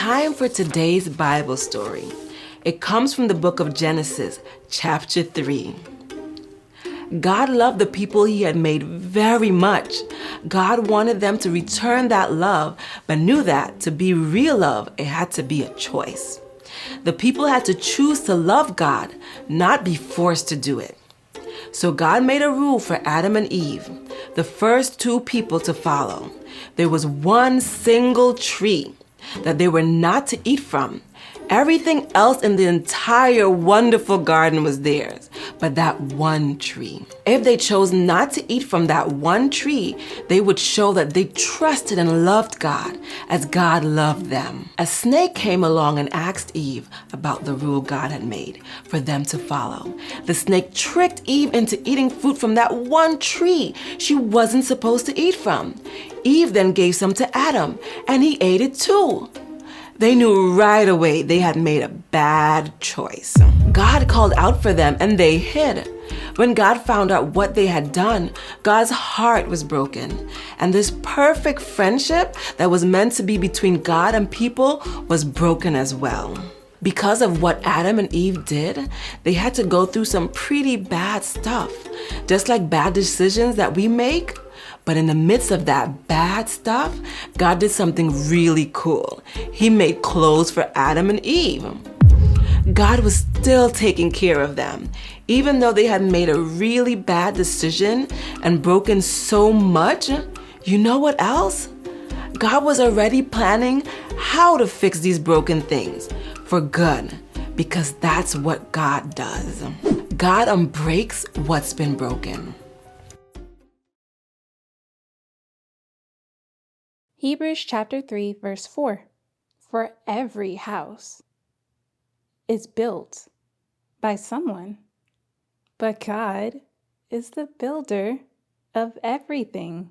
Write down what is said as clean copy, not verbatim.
time for today's Bible story. It comes from the book of Genesis, chapter 3. God loved the people he had made very much. God wanted them to return that love, but knew that to be real love, it had to be a choice. The people had to choose to love God, not be forced to do it. So God made a rule for Adam and Eve, the first two people to follow. There was one single tree that they were not to eat from. Everything else in the entire wonderful garden was theirs, but that one tree. If they chose not to eat from that one tree, they would show that they trusted and loved God as God loved them. A snake came along and asked Eve about the rule God had made for them to follow. The snake tricked Eve into eating fruit from that one tree she wasn't supposed to eat from. Eve then gave some to Adam, and he ate it too. They knew right away they had made a bad choice. God called out for them and they hid. When God found out what they had done, God's heart was broken. And this perfect friendship that was meant to be between God and people was broken as well. Because of what Adam and Eve did, they had to go through some pretty bad stuff. Just like bad decisions that we make. But in the midst of that bad stuff, God did something really cool. He made clothes for Adam and Eve. God was still taking care of them. Even though they had made a really bad decision and broken so much, you know what else? God was already planning how to fix these broken things for good, because that's what God does. God unbreaks what's been broken. Hebrews chapter 3, verse 4. For every house is built by someone, but God is the builder of everything.